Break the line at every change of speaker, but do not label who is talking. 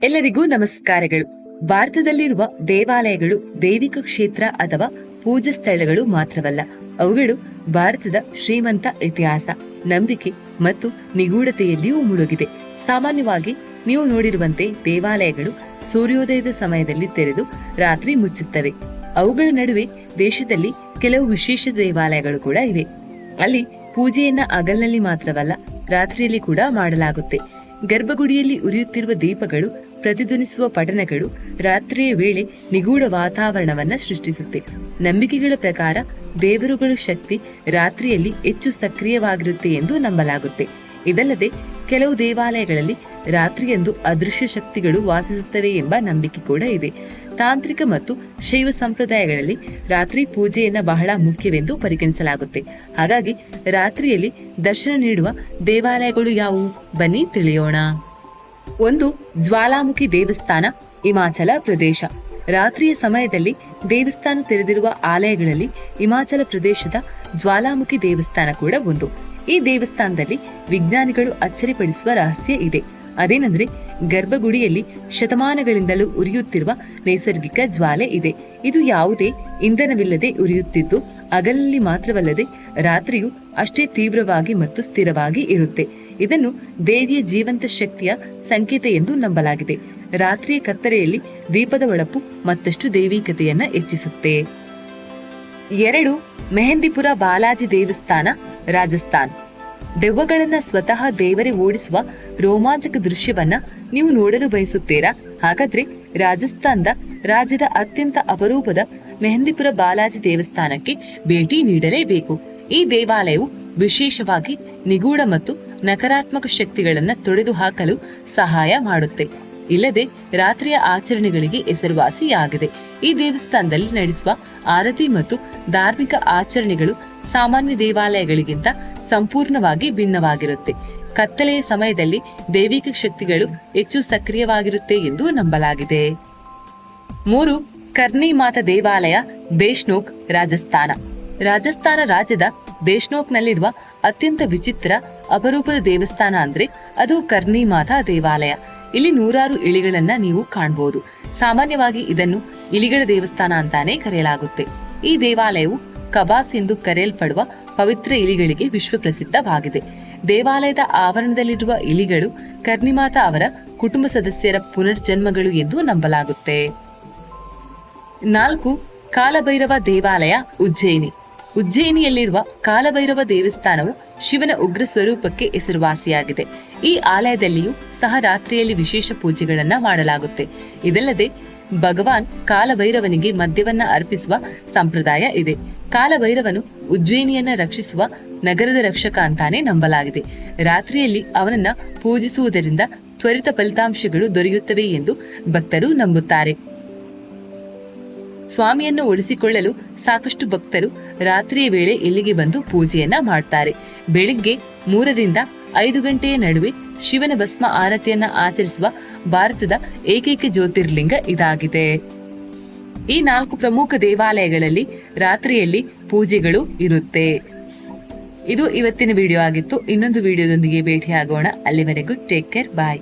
ಎಲ್ಲರಿಗೂ ನಮಸ್ಕಾರಗಳು. ಭಾರತದಲ್ಲಿರುವ ದೇವಾಲಯಗಳು ದೈವಿಕ ಕ್ಷೇತ್ರ ಅಥವಾ ಪೂಜಾ ಸ್ಥಳಗಳು ಮಾತ್ರವಲ್ಲ, ಅವುಗಳು ಭಾರತದ ಶ್ರೀಮಂತ ಇತಿಹಾಸ, ನಂಬಿಕೆ ಮತ್ತು ನಿಗೂಢತೆಯಲ್ಲಿಯೂ ಮುಳುಗಿದೆ. ಸಾಮಾನ್ಯವಾಗಿ ನೀವು ನೋಡಿರುವಂತೆ ದೇವಾಲಯಗಳು ಸೂರ್ಯೋದಯದ ಸಮಯದಲ್ಲಿ ತೆರೆದು ರಾತ್ರಿ ಮುಚ್ಚುತ್ತವೆ. ಅವುಗಳ ನಡುವೆ ದೇಶದಲ್ಲಿ ಕೆಲವು ವಿಶೇಷ ದೇವಾಲಯಗಳು ಕೂಡ ಇವೆ. ಅಲ್ಲಿ ಪೂಜೆಯನ್ನ ಹಗಲಿನಲ್ಲಿ ಮಾತ್ರವಲ್ಲ, ರಾತ್ರಿಯಲ್ಲಿ ಕೂಡ ಮಾಡಲಾಗುತ್ತೆ. ಗರ್ಭಗುಡಿಯಲ್ಲಿ ಉರಿಯುತ್ತಿರುವ ದೀಪಗಳು, ಪ್ರತಿಧ್ವನಿಸುವ ಪಠಣಗಳು ರಾತ್ರಿಯ ವೇಳೆ ನಿಗೂಢ ವಾತಾವರಣವನ್ನ ಸೃಷ್ಟಿಸುತ್ತೆ. ನಂಬಿಕೆಗಳ ಪ್ರಕಾರ ದೇವರುಗಳ ಶಕ್ತಿ ರಾತ್ರಿಯಲ್ಲಿ ಹೆಚ್ಚು ಸಕ್ರಿಯವಾಗಿರುತ್ತೆ ಎಂದು ನಂಬಲಾಗುತ್ತೆ. ಇದಲ್ಲದೆ ಕೆಲವು ದೇವಾಲಯಗಳಲ್ಲಿ ರಾತ್ರಿಯಂದು ಅದೃಶ್ಯ ಶಕ್ತಿಗಳು ವಾಸಿಸುತ್ತವೆ ಎಂಬ ನಂಬಿಕೆ ಕೂಡ ಇದೆ. ತಾಂತ್ರಿಕ ಮತ್ತು ಶೈವ ಸಂಪ್ರದಾಯಗಳಲ್ಲಿ ರಾತ್ರಿ ಪೂಜೆಯನ್ನ ಬಹಳ ಮುಖ್ಯವೆಂದು ಪರಿಗಣಿಸಲಾಗುತ್ತೆ. ಹಾಗಾಗಿ ರಾತ್ರಿಯಲ್ಲಿ ದರ್ಶನ ನೀಡುವ ದೇವಾಲಯಗಳು ಯಾವುವು? ಬನ್ನಿ ತಿಳಿಯೋಣ. 1. ಜ್ವಾಲಾಮುಖಿ ದೇವಸ್ಥಾನ, ಹಿಮಾಚಲ ಪ್ರದೇಶ. ರಾತ್ರಿಯ ಸಮಯದಲ್ಲಿ ದೇವಸ್ಥಾನ ತೆರೆದಿರುವ ಆಲಯಗಳಲ್ಲಿ ಹಿಮಾಚಲ ಪ್ರದೇಶದ ಜ್ವಾಲಾಮುಖಿ ದೇವಸ್ಥಾನ ಕೂಡ ಒಂದು. ಈ ದೇವಸ್ಥಾನದಲ್ಲಿ ವಿಜ್ಞಾನಿಗಳು ಅಚ್ಚರಿಪಡಿಸುವ ರಹಸ್ಯ ಇದೆ. ಅದೇನೆಂದ್ರೆ, ಗರ್ಭಗುಡಿಯಲ್ಲಿ ಶತಮಾನಗಳಿಂದಲೂ ಉರಿಯುತ್ತಿರುವ ನೈಸರ್ಗಿಕ ಜ್ವಾಲೆ ಇದೆ. ಇದು ಯಾವುದೇ ಇಂಧನವಿಲ್ಲದೆ ಉರಿಯುತ್ತಿದ್ದು, ಹಗಲಲ್ಲಿ ಮಾತ್ರವಲ್ಲದೆ ರಾತ್ರಿಯೂ ಅಷ್ಟೇ ತೀವ್ರವಾಗಿ ಮತ್ತು ಸ್ಥಿರವಾಗಿ ಇರುತ್ತೆ. ಇದನ್ನು ದೇವಿಯ ಜೀವಂತ ಶಕ್ತಿಯ ಸಂಕೇತ ಎಂದು ನಂಬಲಾಗಿದೆ. ರಾತ್ರಿಯ ಕತ್ತಲೆಯಲ್ಲಿ ದೀಪದ ಹೊಳಪು ಮತ್ತಷ್ಟು ದೈವಿಕತೆಯನ್ನ ಹೆಚ್ಚಿಸುತ್ತೆ. 2. ಮೆಹಂದಿಪುರ ಬಾಲಾಜಿ ದೇವಸ್ಥಾನ, ರಾಜಸ್ಥಾನ್. ದೆವ್ವಗಳನ್ನ ಸ್ವತಃ ದೇವರೇ ಓಡಿಸುವ ರೋಮಾಂಚಕ ದೃಶ್ಯವನ್ನ ನೀವು ನೋಡಲು ಬಯಸುತ್ತೀರಾ? ಹಾಗಾದ್ರೆ ರಾಜಸ್ಥಾನದ ರಾಜ್ಯದ ಅತ್ಯಂತ ಅಪರೂಪದ ಮೆಹಂದಿಪುರ ಬಾಲಾಜಿ ದೇವಸ್ಥಾನಕ್ಕೆ ಭೇಟಿ ನೀಡಲೇಬೇಕು. ಈ ದೇವಾಲಯವು ವಿಶೇಷವಾಗಿ ನಿಗೂಢ ಮತ್ತು ನಕಾರಾತ್ಮಕ ಶಕ್ತಿಗಳನ್ನ ತೊಡೆದು ಹಾಕಲು ಸಹಾಯ ಮಾಡುತ್ತೆ. ಇಲ್ಲದೆ ರಾತ್ರಿಯ ಆಚರಣೆಗಳಿಗೆ ಹೆಸರುವಾಸಿಯಾಗಿದೆ. ಈ ದೇವಸ್ಥಾನದಲ್ಲಿ ನಡೆಸುವ ಆರತಿ ಮತ್ತು ಧಾರ್ಮಿಕ ಆಚರಣೆಗಳು ಸಾಮಾನ್ಯ ದೇವಾಲಯಗಳಿಗಿಂತ ಸಂಪೂರ್ಣವಾಗಿ ಭಿನ್ನವಾಗಿರುತ್ತೆ. ಕತ್ತಲೆಯ ಸಮಯದಲ್ಲಿ ದೈವಿಕ ಶಕ್ತಿಗಳು ಹೆಚ್ಚು ಸಕ್ರಿಯವಾಗಿರುತ್ತೆ ಎಂದು ನಂಬಲಾಗಿದೆ. 3. ಕರ್ನಿ ಮಾತಾ ದೇವಾಲಯ, ದೇಶ್ನೋಕ್, ರಾಜಸ್ಥಾನ. ರಾಜಸ್ಥಾನ ರಾಜ್ಯದ ದೇಶ್ನೋಕ್ನಲ್ಲಿರುವ ಅತ್ಯಂತ ವಿಚಿತ್ರ ಅಪರೂಪದ ದೇವಸ್ಥಾನ ಅಂದ್ರೆ ಅದು ಕರ್ನಿ ಮಾತಾ ದೇವಾಲಯ. ಇಲ್ಲಿ ನೂರಾರು ಇಲಿಗಳನ್ನ ನೀವು ಕಾಣಬಹುದು. ಸಾಮಾನ್ಯವಾಗಿ ಇದನ್ನು ಇಲಿಗಳ ದೇವಸ್ಥಾನ ಅಂತಾನೆ ಕರೆಯಲಾಗುತ್ತೆ. ಈ ದೇವಾಲಯವು ಕಬಾಸ್ ಎಂದು ಕರೆಯಲ್ಪಡುವ ಪವಿತ್ರ ಇಲಿಗಳಿಗೆ ವಿಶ್ವ ಪ್ರಸಿದ್ಧವಾಗಿದೆ. ದೇವಾಲಯದ ಆವರಣದಲ್ಲಿರುವ ಇಲಿಗಳು ಕರ್ನಿಮಾತಾ ಅವರ ಕುಟುಂಬ ಸದಸ್ಯರ ಪುನರ್ಜನ್ಮಗಳು ಎಂದು ನಂಬಲಾಗುತ್ತೆ. 4. ಕಾಲಭೈರವ ದೇವಾಲಯ, ಉಜ್ಜಯಿನಿ. ಉಜ್ಜಯಿನಿಯಲ್ಲಿರುವ ಕಾಲಭೈರವ ದೇವಸ್ಥಾನವು ಶಿವನ ಉಗ್ರ ಸ್ವರೂಪಕ್ಕೆ ಹೆಸರುವಾಸಿಯಾಗಿದೆ. ಈ ಆಲಯದಲ್ಲಿಯೂ ಸಹ ರಾತ್ರಿಯಲ್ಲಿ ವಿಶೇಷ ಪೂಜೆಗಳನ್ನ ಮಾಡಲಾಗುತ್ತೆ. ಇದಲ್ಲದೆ ಭಗವಾನ್ ಕಾಲಭೈರವನಿಗೆ ಮದ್ಯವನ್ನ ಅರ್ಪಿಸುವ ಸಂಪ್ರದಾಯ ಇದೆ. ಕಾಲಭೈರವನು ಉಜ್ಜಯಿನಿಯನ್ನ ರಕ್ಷಿಸುವ ನಗರದ ರಕ್ಷಕ ಅಂತಾನೆ ನಂಬಲಾಗಿದೆ. ರಾತ್ರಿಯಲ್ಲಿ ಅವನನ್ನ ಪೂಜಿಸುವುದರಿಂದ ತ್ವರಿತ ಫಲಿತಾಂಶಗಳು ದೊರೆಯುತ್ತವೆ ಎಂದು ಭಕ್ತರು ನಂಬುತ್ತಾರೆ. ಸ್ವಾಮಿಯನ್ನು ಉಳಿಸಿಕೊಳ್ಳಲು ಸಾಕಷ್ಟು ಭಕ್ತರು ರಾತ್ರಿಯ ವೇಳೆ ಇಲ್ಲಿಗೆ ಬಂದು ಪೂಜೆಯನ್ನ ಮಾಡ್ತಾರೆ. ಬೆಳಿಗ್ಗೆ 3 ರಿಂದ 5 ಗಂಟೆಯ ನಡುವೆ ಶಿವನ ಭಸ್ಮ ಆರತಿಯನ್ನ ಆಚರಿಸುವ ಭಾರತದ ಏಕೈಕ ಜ್ಯೋತಿರ್ಲಿಂಗ ಇದಾಗಿದೆ. ಈ 4 ಪ್ರಮುಖ ದೇವಾಲಯಗಳಲ್ಲಿ ರಾತ್ರಿಯಲ್ಲಿ ಪೂಜೆಗಳು ಇರುತ್ತೆ. ಇದು ಇವತ್ತಿನ ವಿಡಿಯೋ ಆಗಿತ್ತು. ಇನ್ನೊಂದು ವಿಡಿಯೋದೊಂದಿಗೆ ಭೇಟಿಯಾಗೋಣ. ಅಲ್ಲಿವರೆಗೂ ಟೇಕ್ ಕೇರ್, ಬಾಯ್.